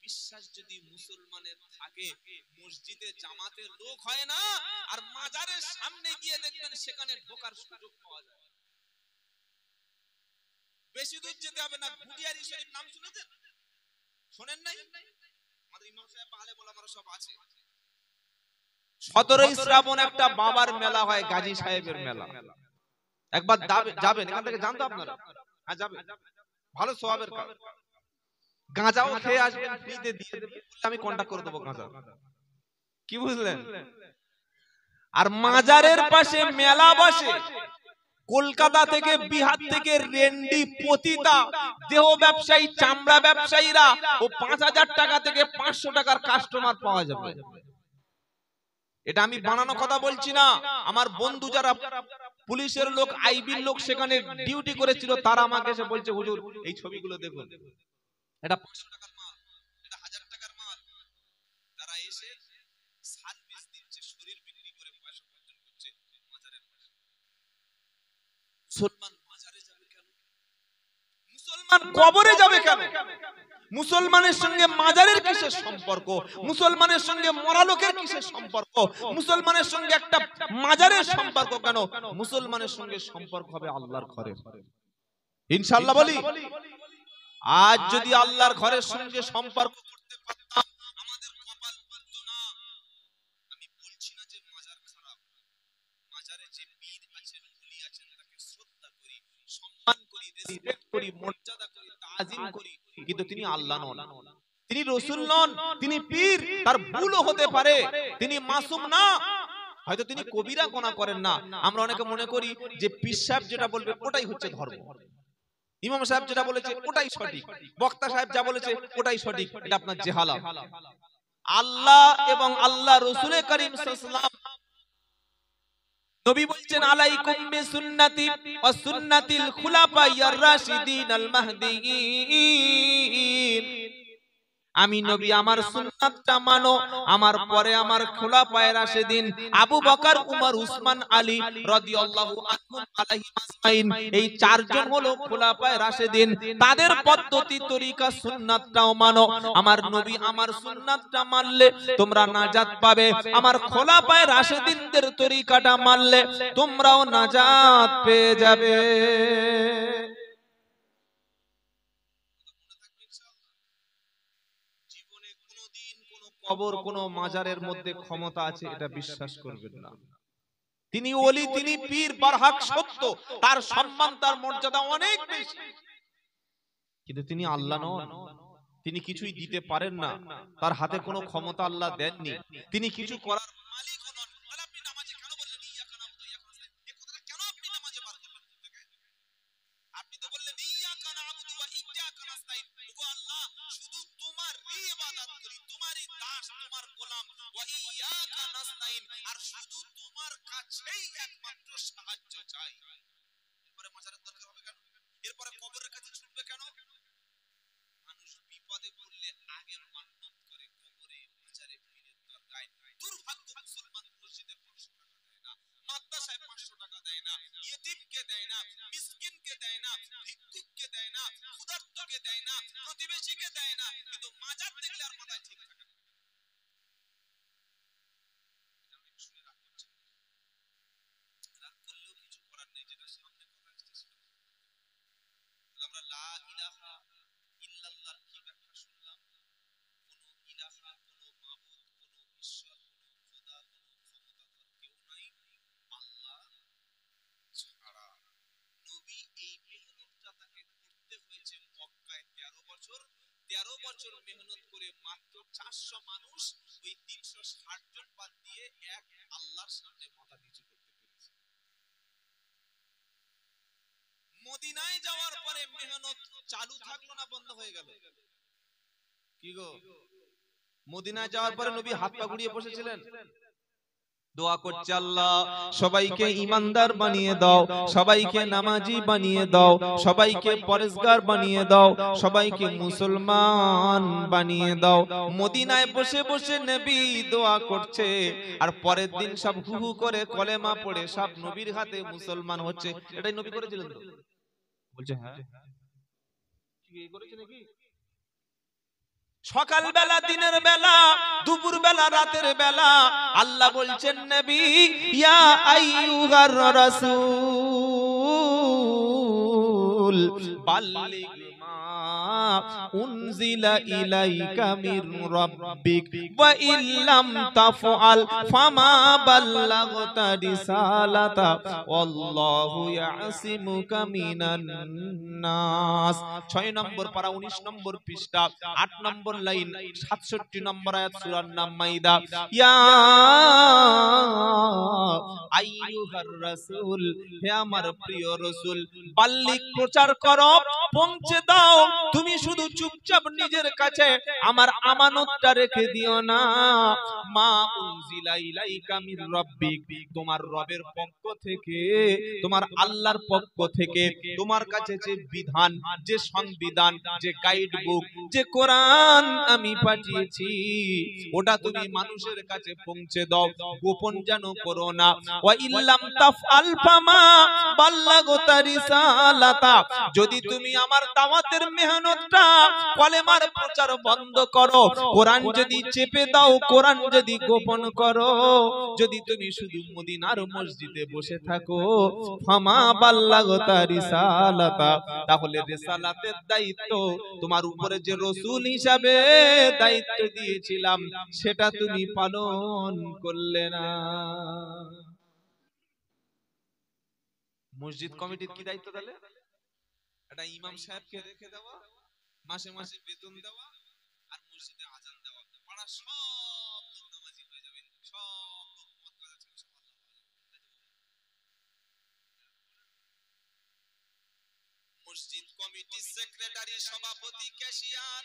বিশ্বাস যদি মুসলমানের থাকে, মসজিদে জামাতের লোক হয় না, আর মাজারের সামনে গিয়ে দেখবেন সেখানে ঢোকার সুযোগ পাওয়া যায়। বেশি দূর যেতে হবে না, ঘুটিয়ারি শরীফ নাম শুনেছেন? শোনেন নাই? আমাদের ইমাম সাহেব আলেম ওলামারা সব আছে। 17ই শ্রাবণ একটা বাবার মেলা হয়, গাজী সাহেবের মেলা। একবার যাবেন, এখান থেকে জানতো আপনারা? হ্যাঁ যাবেন, ভালো সওয়াবের কাজ। গাঁজাও খেয়ে আসবেন, ফ্রিতে দিয়ে দেব, আমি কন্টাক্ট করে দেবো গাঁজা। কি বুঝলেন? আর মাজারের পাশে মেলা বসে, কলকাতা থেকে, বিহার থেকে রেন্ডি, পতিতা, দেহ ব্যবসায়ী, চামড়া ব্যবসায়ীরা ও 5000 টাকা থেকে 500 টাকার কাস্টমার পাওয়া যাবে। এটা আমি বানানো কথা বলছি না। আমার বন্ধু যারা পুলিশের লোক, আইবির লোক সেখানে ডিউটি করেছিল, তারা আমাকে এসে বলছে, হুজুর এই ছবিগুলো দেখুন, এটা 500 টাকার মাল, এটা 1000 টাকার মাল। তারা এসে সার্ভিস দিচ্ছে, শরীর বিক্রি করে পয়সা উপার্জন করছে। হচ্ছে মাজারের পাশে। মুসলমান মাজারে যাবে কেন? মুসলমান কবরে যাবে কেন? মুসলমানের সঙ্গে মাজারের কিসের সম্পর্ক? মুসলমানের সঙ্গে মরা লোকের কিসের সম্পর্ক? মুসলমানের সঙ্গে একটা মাজারের সম্পর্ক কেন? মুসলমানের সঙ্গে সম্পর্ক হবে আল্লাহর ঘরের। ইনশাআল্লাহ বলি, আজ যদি আল্লাহর ঘরের সঙ্গে সম্পর্ক করতে পারতাম আমাদের কপাল পড়তো না। আমি বলছি না যে মাজার খারাপ, মাজারে যে পীর আছেন, ওলি আছেন, তাকে শ্রদ্ধা করি, সম্মান করি, রেসপেক্ট করি, মর্যাদা করি, তাজিম করি, কিন্তু তিনি আল্লাহ নন, তিনি রাসূল নন, তিনি পীর। তার ভুলও হতে পারে, তিনি মাসুম না, হয়তো তিনি কবিরা গুনাহ করেন না। আমরা অনেকে মনে করি যে পীর সাহেব যেটা বলবে ওটাই হচ্ছে ধর্ম, ইমাম সাহেব যেটা বলেছে ওটাই সঠিক, বক্তা সাহেব যা বলেছে ওটাই সঠিক। এটা আপনার জাহালাত। আল্লাহ এবং আল্লাহ রাসূল করিম সাল্লাল্লাহু আলাইহি ওয়াসাল্লাম নবী বলেছেন, আলাইকুম বিসুন্নতি ওয়া সুন্নাতিল খুলাফায়ে রাশিদিন আল মাহদিয়িন। আমি নবী আমার সুন্নাতটা মানো, আমার পরে আমার খোলাফায়ে রাশিদিন আবু বকর, উমর, উসমান, আলী রাদিয়াল্লাহু আনহুম আলাইহিম আজমাইন, এই চারজন হলো খোলাফায়ে রাশিদিন। তাদের পদ্ধতি তরিকা সুন্নাতটাও মানো। আমার নবী আমার সুন্নাতটা মানলে তোমরা নাজাত পাবে, আমার খোলাফায়ে রাশিদিনদের তরিকাটা মানলে তোমরাও নাজাত পেয়ে যাবে। কবর কোন মাজারের মধ্যে ক্ষমতা আছে এটা বিশ্বাস করবেন না। তিনি ওলি, তিনি পীর, বারহাক সত্য, তার সম্মান তার মর্যাদা অনেক বেশি, কিন্তু তিনি আল্লাহ নন, তিনি কিছুই দিতে পারেন না, তার হাতে কোনো ক্ষমতা আল্লাহ দেননি, তিনি কিছু করার মালিক নন। তাহলে আপনি নামাজে কেন বললেন ইয়াকা নাবুদু ওয়া ইয়াকা নাস্তাইন? এই কথাটা কেন আপনি নামাজে বার করলেন? আপনি তো বললেন ইয়াকা নাবুদু ওয়া ইয়াকা নাস্তাইন, ওগো আল্লাহ শুধু তোমারই ইবাদত করি, তোমারই দাস, তোমার গোলাম, ওয়া ইয়াকা নাস্তাইন, আর শুধু তোমার কাছেই একমাত্র সাহায্য চাই। এরপরে মাজারের দরকার হবে কেন? এরপরে কবরের কাছে ছুটবে কেন? মানুষ বিপদে পড়লে আগে মান্নত করে কবরে, মাজারে, পীরের দরগায়। দুর্ভাগ্য, মুসলমান মসজিদে 500 টাকা দেয় না, মাদ্রাসায় 500 টাকা দেয় না, ইয়েতিমকে দেয় না, মিসকিনকে দেয় না, ভিক্ষুককে দেয় না, ক্ষুধার্তকে দেয় না, প্রতিবেশীকে দেয় না, কিন্তু মাজার দেখলে আর মাথায় ঠিক থাকে না। এটা আমি শুনে রাগ করছি, রাগ করলেও কিছু করার নেই, যেটা সামনে কথা আসছে সেটা আমরা লা ইলাহা ইল্লাল্লাহ কি ব্যাখ্যা শুনলাম? কোন ইলাহা, কোন মাবুদ, কোন ঈশ্বর, কোন খোদা, কোন ক্ষমতাধর কেউ নাই আল্লাহ ছাড়া। নবী এই মেহনতটা তাকে করতে হয়েছে মক্কায় 13 বছর। 13 বছর মেহনত করে মাত্র 400 মানুষ ওই 360 জন বাদ দিয়ে এক আল্লাহর সামনে মাথা নিচু করতে পেরেছে। মদিনায় যাওয়ার পরে মেহনত চালু থাকলো না বন্ধ হয়ে গেল? কি গো, মদিনায় যাওয়ার পরে নবী হাত পা গুড়িয়ে বসেছিলেন? দোয়া করছে, আল্লাহ সবাইকে ঈমানদার বানিয়ে দাও, সবাইকে নামাজি বানিয়ে দাও, সবাইকে পরেজগার বানিয়ে দাও, সবাইকে মুসলমান বানিয়ে দাও। মদিনায় বসে বসে নবী দোয়া করছে, আর পরের দিন সব হু হু করে কলেমা পড়ে সব নবীর হাতে মুসলমান হচ্ছে। এটাই নবী করেছিলেন তো? বলছে হ্যাঁ। কি করেছে নাকি? সকাল বেলা, দিনের বেলা, দুপুর বেলা, রাতের বেলা আল্লাহ বলছেন, নবী ইয়া আইয়ুহার রাসূল বাল্লিগ মা উনজিলা ইলাইকা মির রাব্বিক ওয়া ইল্লাম তাফআল ফামা বাল্লাগতা রিসালাতা ওয়াল্লাহু ইয়াসিমুকা মিনান নাস। 6 নম্বর পারা 19 নম্বর পৃষ্ঠা 8 নম্বর লাইন 67 নম্বর আয়াত সূরার নাম মাইদা। ইয়া আইয়ুহার রাসূল, হে আমার প্রিয় রাসূল, বাল্লিগ প্রচার করো, পৌঁছে দাও। তুমি শুধু চুপচাপ নিজের কাছে আমার আমানতটা রেখে দিও না। মা উনজিলা ইলাইকা মির রাব্বিক, তোমার রবের পক্ষ থেকে, তোমার আল্লাহর পক্ষ থেকে তোমার কাছে যে বিধান, যে সংবিধান, যে গাইড বুক, যে কোরআন আমি পাঠিয়েছি, ওটা তুমি মানুষের কাছে পৌঁছে দাও, গোপন যেন করো না। ওয়া ইল্লাম তাফআল ফামা বাল্লাগতা রিসালাতা, যদি তুমি আমার দাওয়াতের মেহনতটা কলেমার প্রচার বন্ধ করো, কোরআন যদি চেপে দাও, কোরআন যদি গোপন করো, যদি তুমি শুধু মদিনার মসজিদে বসে থাকো, ফামা বাল্লাগতা রিসালাতা, তাহলে রিসালাতের দায়িত্ব তোমার উপরে যে রাসূল হিসাবে দায়িত্ব দিয়েছিলাম সেটা তুমি পালন করলে না। মসজিদ কমিটির কি দায়িত্ব তাহলে? একটা ইমাম সাহেবকে রেখে দেওয়া, মাসে মাসে বেতন দেওয়া, আর মসজিদে আজান দেওয়া, পাড়া সব লোক নামাজি হয়ে যাবে, সব লোক মদ গাঁজা ছেড়ে সব আল্লাহ হয়ে যাবে। মসজিদ কমিটির সেক্রেটারি, সভাপতি, ক্যাশিয়ার,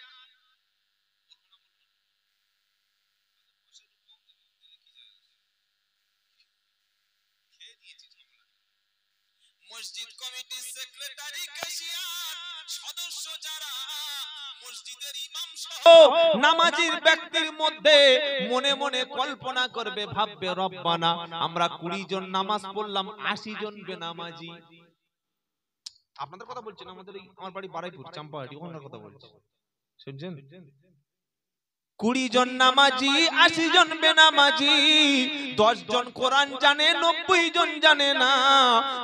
মসজিদ কমিটির সেক্রেটারি, ক্যাশিয়ার, সদস্য যারা, মসজিদের ইমাম সহ নামাজির ব্যক্তির মধ্যে মনে মনে কল্পনা করবে, ভাববে, রব্বানা আমরা 20 জন নামাজ পড়লাম, 80 জন বেনামাজি। আপনাদের কথা বলছেন, আমার বাড়ি বারাইপুর চাম্পাহাটি, ওখানের কথা বলছি, শুনছেন? 20 জন নামাজি, 80 জন বেনামাজি, 10 জন কোরআন জানে, 90 জন জানে না,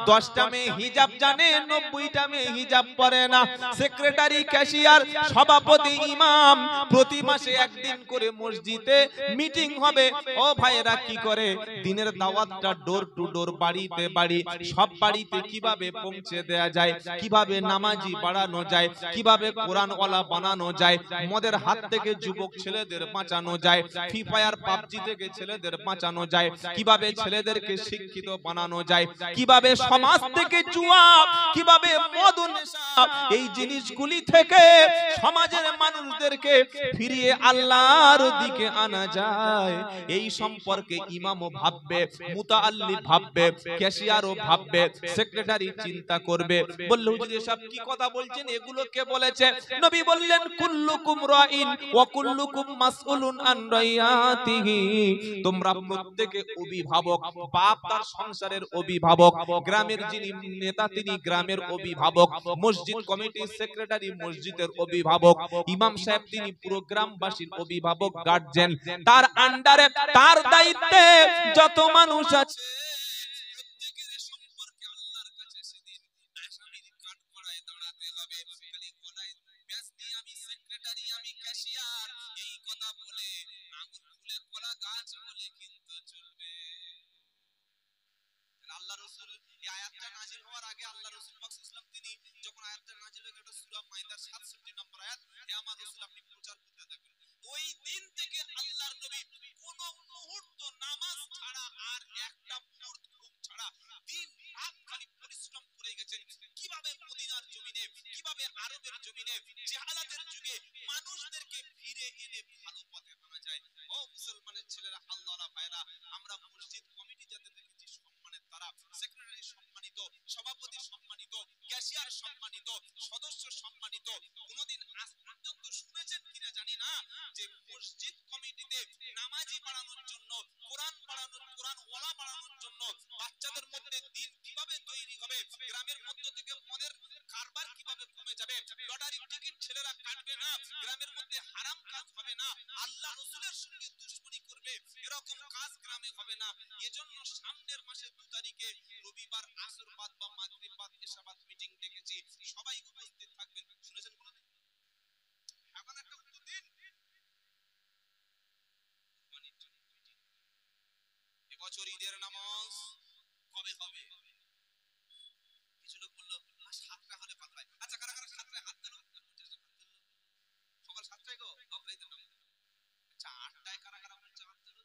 10টা মেয়ে হিজাব জানে, 90টা মেয়ে হিজাব পরে না। সেক্রেটারি, ক্যাশিয়ার, সভাপতি, ইমাম প্রতি মাসে একদিন করে মসজিদে মিটিং হবে। ও ভাইরা কি করে দিনের দাওয়াতটা ডোর টু ডোর, বাড়িতে বাড়ি, সব বাড়িতে কিভাবে পৌঁছে দেয়া যায়, কিভাবে নামাজি বাড়ানো যায়, কিভাবে কোরআনওয়ালা বানানো যায়, মদের হাত থেকে যুবক ছেলেদের বাঁচানো যায়, ফ্রি ফায়ার পাবজি থেকে ছেলেদের বাঁচানো যায়, কিভাবে ছেলেদেরকে শিক্ষিত বানানো যায়, কিভাবে সমাজ থেকে জুয়া, কিভাবে মদ নেশা, এই জিনিসগুলি থেকে সমাজের মানুষদেরকে ফিরিয়ে আল্লাহর দিকে আনা যায়, এই সম্পর্কে ইমামও ভাববে, মুতাআল্লিম ভাববে, ক্যাশিয়ারও ভাববে, সেক্রেটারি চিন্তা করবে। বলল হুজুর এসব কি কথা বলছেন, এগুলো কে বলেছে? নবী বললেন কুল্লুকুম রাইন ওয়া কুল্লুকুম মাসউলুন আন রাইয়াতিহি, তোমরা প্রত্যেকে অভিভাবক, বাপ তার সংসারের অভিভাবক, গ্রামের যিনি নেতা তিনি গ্রামের অভিভাবক, মসজিদ কমিটির সেক্রেটারি মসজিদের অভিভাবক, ইমাম সাহেব তিনি পুরো গ্রামবাসীর অভিভাবক, গার্জিয়ান, তার আন্ডারে তার দায়িত্বে যত মানুষ আছে প্রত্যেকের সম্পর্কে আল্লাহর কাছে সেদিন আসামির কাঠগড়ায় দাঁড়াতে হবে। খালি গলায় ব্যাস দিয়ে আমি সেক্রেটারি, আমি ক্যাশিয়ার, এই কথা বলে আঙুল ফুলে কলা গাছ বলে কিন্তু চলবে। আল্লাহ রাসূল এই আয়াতটা নাযিল হওয়ার আগে আল্লাহ রাসূল পাক সাল্লাল্লাহু আলাইহি ওয়াসাল্লাম তিনি যখন আয়াতটা নাযিল হয়ে গেল, সূরা মাইদার 67 নম্বর আয়াত, হে আমার রাসূল আপনি প্রচার করতে থাকুন। ওই দিন থেকে আল্লাহর নবী কোন মুহূর্ত নামাজ ছাড়া আর একটা মুহূর্ত ঘুম ছাড়া দিন রাত খালি পরিশ্রম করে গেছেন, কিভাবে মদিনার জমিনে, কিভাবে আরবের জমিনে জাহালাতের যুগে মানুষদেরকে ফিরে এনে ভালো পথে আনা যায়। ও মুসলমানের ছেলেরা, আল্লাহর ভাইরা, আমরা মসজিদ কমিটি যাতে দেখেছি সম্মানের তারা, সেক্রেটারি সম্মানিত, সভাপতি সম্মানিত, ক্যাশিয়ার সম্মানিত, সদস্য সম্মানিত। কোনদিন আজ পর্যন্ত শুনেছেন কিনা জানি না যে মসজিদ কমিটিতে নামাজি বাড়ানোর জন্য, কোরআন বাড়ানোর, কোরআন ওয়ালা বাড়ানোর জন্য, বাচ্চাদের মধ্যে দিন কিভাবে তৈরি হবে, গ্রামের মধ্য থেকে মদের কারবার কিভাবে কমে যাবে, লটারি টিকিট ছেলেরা কাটবে না, গ্রামের মধ্যে হারাম কাজ হবে না, আল্লাহ রাসূলের সঙ্গে দুশমনি করবে এরকম কাজ গ্রামে হবে না। এজন্য সামনের মাসে 2 তারিখে রবিবার আসর বাদ বা মাগরিব বাদ এশাবাদ মিটিং ডেকেছি, সবাই উপস্থিত থাকবেন। শুনেছেন কোনদিন? এখন একটা উত্তর দিন। এবছর ঈদের নামাজ কবে হবে? কিছু লোক বললো 7টা হলে কথা হয়। আচ্ছা, কারা কারা 7টায় হাত তোলো? সকাল 7টায় গো বকরাইদের নামাজ। আচ্ছা, 8টায় কারা কারা বলছে হাত তোলো?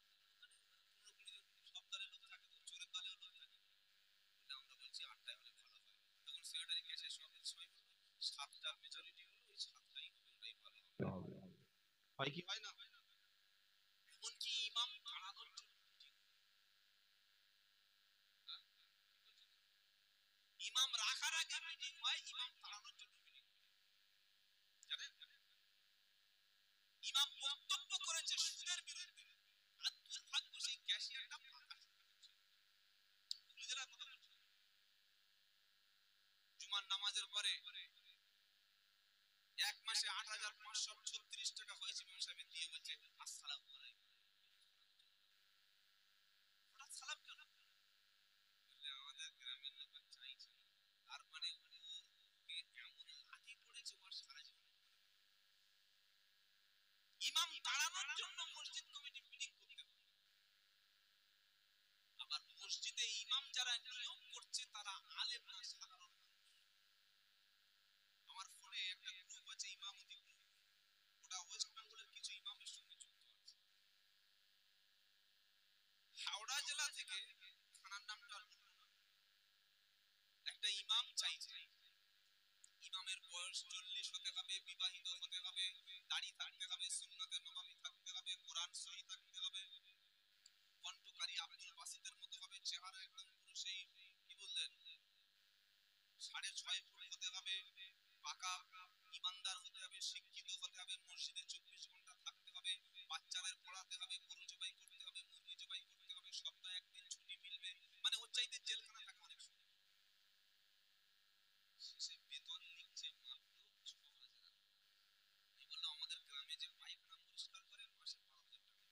15-20 জন সব দলের লোক থাকে, তো চোরের দলেও লোক থাকে। আমরা বলছি 8টায় হলে ভালো হয়। তখন সেক্রেটারি কেসে সবাই বলল 7টা মেজরিটি হলো, ওই 7টাই হবে, ওটাই ভালো হবে। হয় কি হয় না? এমনকি ইমাম বাড়ানোর জন্য ইমাম রাখার আগে মিটিং হয়, ইমাম বাড়ানোর জন্য মিটিং জানেন? ইমাম বক্তব্য করেছে সুদের বিরুদ্ধে, আর দুর্ভাগ্য সেই ক্যাশিয়ারটা ফাঁকা। বয়স 40 হতে হবে, বিবাহিত হতে হবে, দাড়ি থাকতে হবে, সুন্নতে নববী থাকতে হবে, কোরআন সহি থাকতে হবে, কণ্ঠকারী আব্দুল বাসিতের মতো হবে, চেহারা একদম পুরো সেই কি বললেন 6.5 ফুট হতে হবে, পাকা ইমানদার হতে হবে, শিক্ষিত হতে হবে, মসজিদে 24 ঘন্টা থাকতে হবে, বাচ্চাদের পড়াতে হবে, গরু জবাই করতে হবে, মুরগি জবাই করতে হবে, সপ্তাহে একদিন ছুটি মিলবে, মানে ওর চাইতে জেলখানা থাকা অনেক সুন্দর। শেষে বেতন লিখছে মাত্র 6,000। আমি বললাম আমাদের গ্রামে যে পায়খানা পরিষ্কার করে মাসে 12,000 টাকা।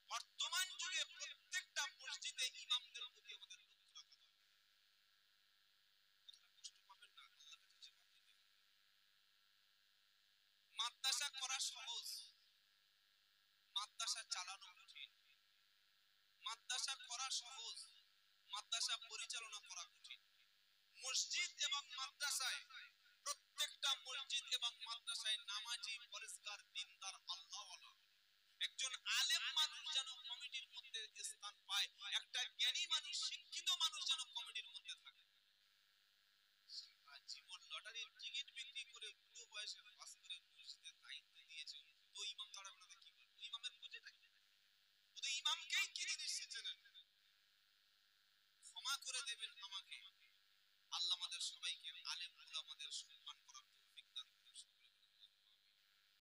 বর্তমান যুগে প্রত্যেকটা মসজিদে ইমামদের প্রতি আমাদের লক্ষ্য রাখা দরকার। কথাটা কষ্ট পাবেন না, আল্লাহর কাছে জবাব দিতে হবে। মাদ্রাসা করা সহজ, মাদ্রাসা চালানো কঠিন। মাদ্রাসা করা সহজ, মাদ্রাসা পরিচালনা করা কঠিন। মসজিদ এবং মাদ্রাসায়, প্রত্যেকটা মসজিদ এবং মাদ্রাসায় নামাজি, পরিষ্কার